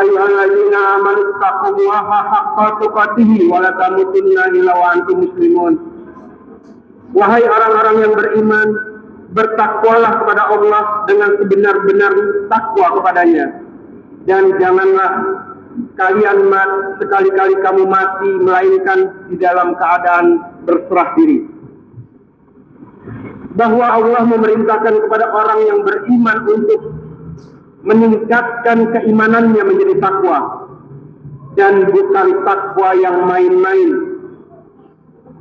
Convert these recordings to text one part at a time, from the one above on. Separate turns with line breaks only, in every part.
ayyuhalladzina amanu taqullaha haqqa tuqatih wa la tamutunna illa wa antum muslimun. Wahai orang-orang yang beriman, bertakwalah kepada Allah dengan sebenar-benar takwa kepadanya, dan janganlah kalian sekali-kali kamu mati melainkan di dalam keadaan berserah diri. Bahwa Allah memerintahkan kepada orang yang beriman untuk meningkatkan keimanannya menjadi takwa, dan bukan takwa yang main-main,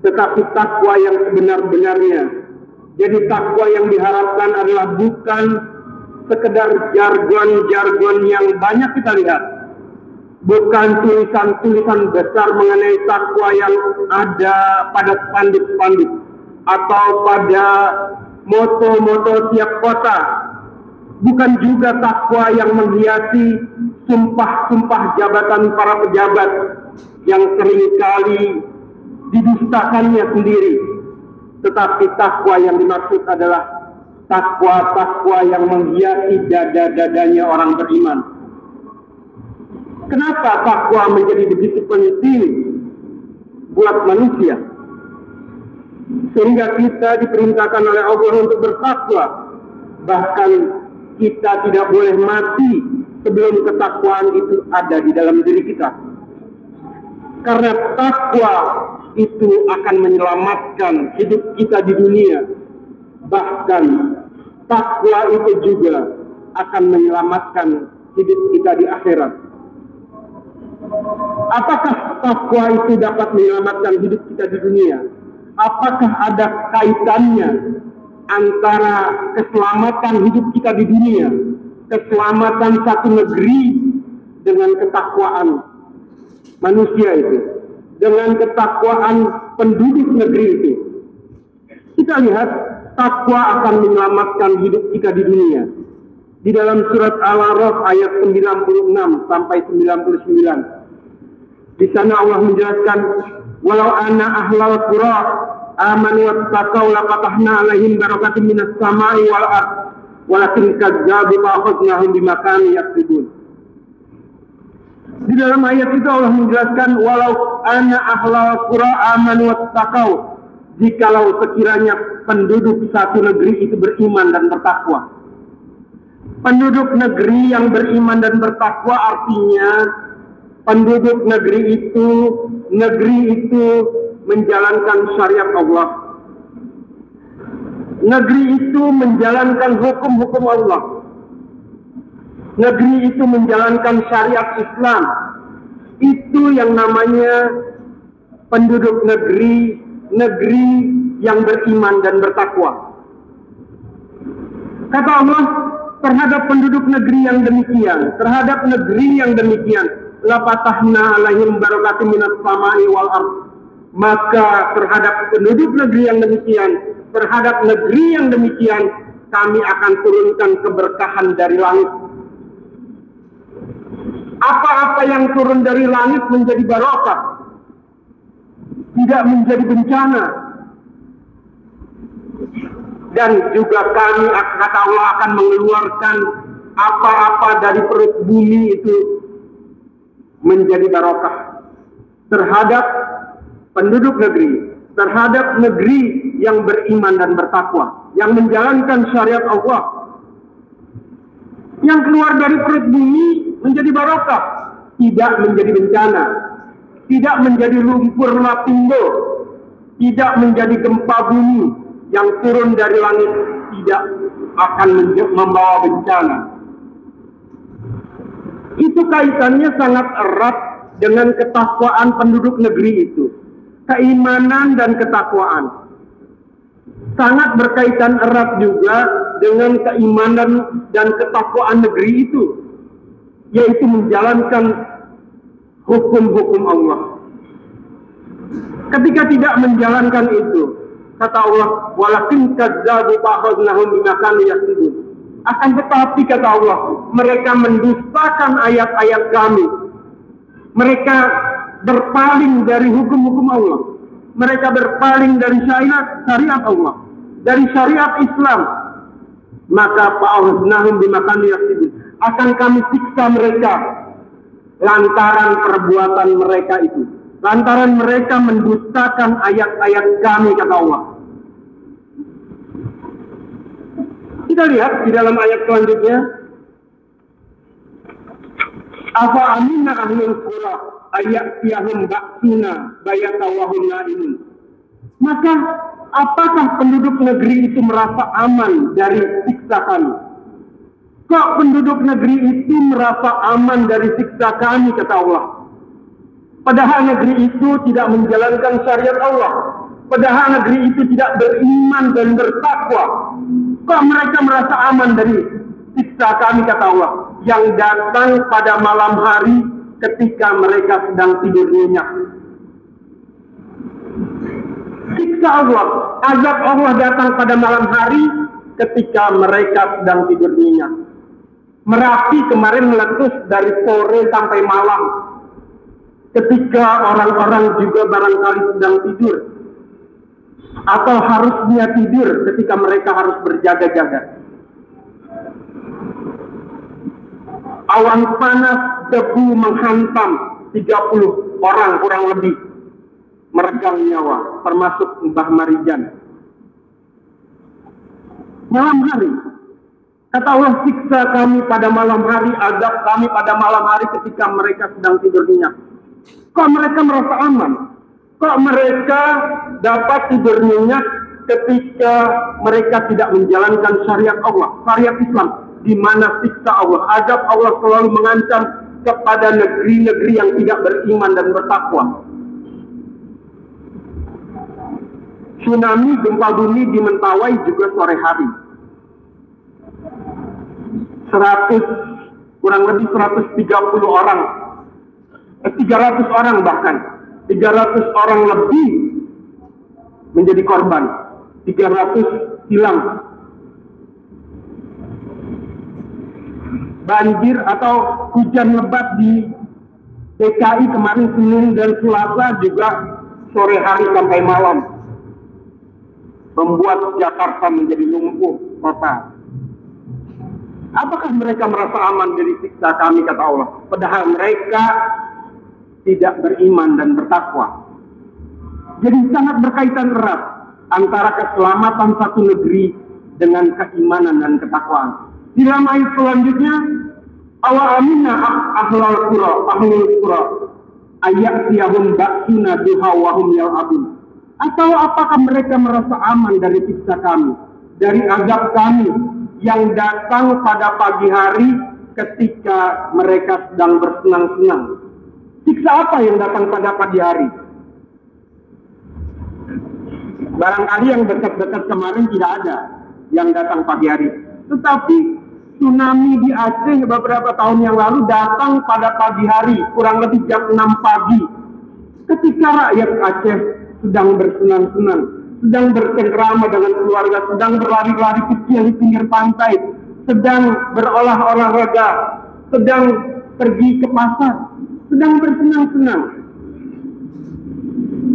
tetapi takwa yang sebenar-benarnya. Jadi takwa yang diharapkan adalah bukan sekedar jargon-jargon yang banyak kita lihat, bukan tulisan-tulisan besar mengenai takwa yang ada pada spanduk-spanduk atau pada moto-moto tiap kota, bukan juga takwa yang menghiasi sumpah-sumpah jabatan para pejabat yang seringkali didustakannya sendiri, tetapi takwa yang dimaksud adalah takwa yang menghiasi dada-dadanya orang beriman. Kenapa takwa menjadi begitu penting buat manusia, sehingga kita diperintahkan oleh Allah untuk bertakwa? Bahkan kita tidak boleh mati sebelum ketakwaan itu ada di dalam diri kita, karena takwa itu akan menyelamatkan hidup kita di dunia. Bahkan takwa itu juga akan menyelamatkan hidup kita di akhirat. Apakah takwa itu dapat menyelamatkan hidup kita di dunia? Apakah ada kaitannya antara keselamatan hidup kita di dunia, keselamatan satu negeri, dengan ketakwaan manusia itu, dengan ketakwaan penduduk negeri itu? Kita lihat takwa akan menyelamatkan hidup kita di dunia. Di dalam surat Al-A'raf ayat 96 sampai 99. Di sana Allah menjelaskan, walau anna ahlal qura amanu wattaqau lafatahna alaihim barakatin minas samai wal ard walakin kazzabu fa akhadnahum bima kanu yaksibun. Di dalam ayat itu Allah menjelaskan, walau anna ahlal qura amanu wattaqau, jikalau sekiranya penduduk satu negeri itu beriman dan bertakwa. Penduduk negeri yang beriman dan bertakwa artinya penduduk negeri itu menjalankan syariat Allah. Negeri itu menjalankan hukum-hukum Allah. Negeri itu menjalankan syariat Islam. Itu yang namanya penduduk negeri yang beriman dan bertakwa. Kata Allah terhadap penduduk negeri yang demikian, terhadap negeri yang demikian, lafatahna alaihim barakatin minas samai wal ard, maka terhadap penduduk negeri yang demikian, terhadap negeri yang demikian, kami akan turunkan keberkahan dari langit. Apa-apa yang turun dari langit menjadi barokah, tidak menjadi bencana. Dan juga kami, kata Allah, akan mengeluarkan apa-apa dari perut bumi itu menjadi barokah terhadap penduduk negeri, terhadap negeri yang beriman dan bertakwa, yang menjalankan syariat Allah. Yang keluar dari perut bumi menjadi barokah, tidak menjadi bencana, tidak menjadi lumpur lapindo, tidak menjadi gempa bumi yang turun dari langit, tidak akan membawa bencana. Itu kaitannya sangat erat dengan ketakwaan penduduk negeri itu. Keimanan dan ketakwaan sangat berkaitan erat juga dengan keimanan dan ketakwaan negeri itu, yaitu menjalankan hukum-hukum Allah. Ketika tidak menjalankan itu, kata Allah, walakin kazzabu fa'akhadnahum bima kanu yaksibun. Akan tetapi, kata Allah, mereka mendustakan ayat-ayat kami. Mereka berpaling dari hukum-hukum Allah. Mereka berpaling dari syariat Allah, dari syariat Islam. Maka fa'akhadnahum bima kanu yaksibun, akan kami siksa mereka lantaran perbuatan mereka itu. Lantaran mereka mendustakan ayat-ayat kami, kata Allah. Kita lihat di dalam ayat selanjutnya. Afa amina ahlul qura ayatiyahum ba'suna bayatawahum na'imun. Maka apakah penduduk negeri itu merasa aman dari siksa kami? Kok penduduk negeri itu merasa aman dari siksa kami, kata Allah? Padahal negeri itu tidak menjalankan syariat Allah. Padahal negeri itu tidak beriman dan bertakwa. Kok mereka merasa aman dari siksa kami, kata Allah, yang datang pada malam hari ketika mereka sedang tidur nyenyak. Siksa Allah, azab Allah datang pada malam hari ketika mereka sedang tidur nyenyak. Merapi kemarin meletus dari sore sampai malam ketika orang-orang juga barangkali sedang tidur, atau harusnya tidur ketika mereka harus berjaga-jaga. Awan panas, debu menghantam 30 orang kurang lebih, meregang nyawa, termasuk Mbah Marijan. Malam hari, kata Allah, siksa kami pada malam hari, azab kami pada malam hari ketika mereka sedang tidur nyenyak. Kok mereka merasa aman? Kok mereka dapat tidur nyenyak ketika mereka tidak menjalankan syariat Allah, syariat Islam, di mana siksa Allah, azab Allah selalu mengancam kepada negeri-negeri yang tidak beriman dan bertakwa. Tsunami, gempa bumi di Mentawai juga sore hari. kurang lebih 130 orang, 300 orang bahkan, 300 orang lebih menjadi korban, 300 hilang. Banjir atau hujan lebat di DKI kemarin Senin dan Selasa juga sore hari sampai malam, membuat Jakarta menjadi lumpuh total. Apakah mereka merasa aman dari siksa kami, kata Allah? Padahal mereka tidak beriman dan bertakwa. Jadi sangat berkaitan erat antara keselamatan satu negeri dengan keimanan dan ketakwaan. Di dalam ayat selanjutnya, awa amina ahlul qura ayatiyahum ba'suna duha wa hum yal'abun. Atau apakah mereka merasa aman dari siksa kami, dari azab kami yang datang pada pagi hari ketika mereka sedang bersenang-senang? Siksa apa yang datang pada pagi hari? Barangkali yang dekat-dekat kemarin tidak ada yang datang pagi hari. Tetapi tsunami di Aceh beberapa tahun yang lalu datang pada pagi hari, kurang lebih jam 6 pagi. Ketika rakyat Aceh sedang bersenang-senang, sedang bercengkrama dengan keluarga, sedang berlari-lari kecil di pinggir pantai, sedang berolahraga, sedang pergi ke pasar, sedang bersenang-senang.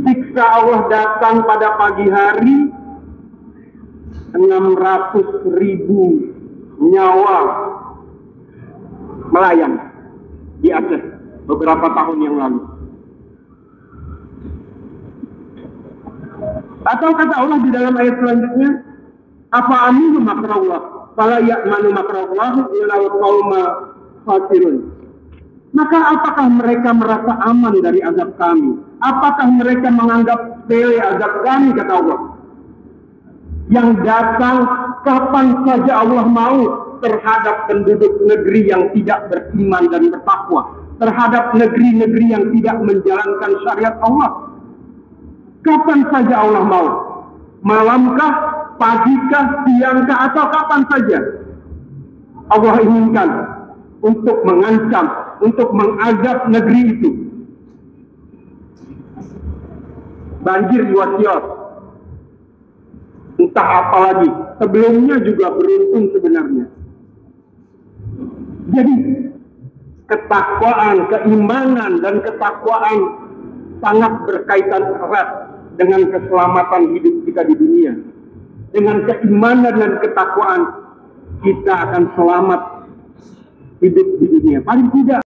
Siksa Allah datang pada pagi hari, 600.000 nyawa melayang di Aceh beberapa tahun yang lalu. Atau kata Allah di dalam ayat selanjutnya, apa aminu makrallah fala ya'manu makrallahu illa qauma khasirun. Maka apakah mereka merasa aman dari azab kami? Apakah mereka menganggap sepele azab kami, kata Allah, yang datang kapan saja Allah mau terhadap penduduk negeri yang tidak beriman dan bertakwa, terhadap negeri-negeri yang tidak menjalankan syariat Allah? Kapan saja Allah mau, malamkah, pagikah, siangkah, atau kapan saja Allah inginkan untuk mengancam, untuk mengazab negeri itu. Banjir di Wasior, entah apa lagi, sebelumnya juga beruntun sebenarnya. Jadi ketakwaan, keimanan dan ketakwaan sangat berkaitan erat dengan keselamatan hidup kita di dunia. Dengan keimanan dan ketakwaan kita akan selamat hidup di dunia. Paling tidak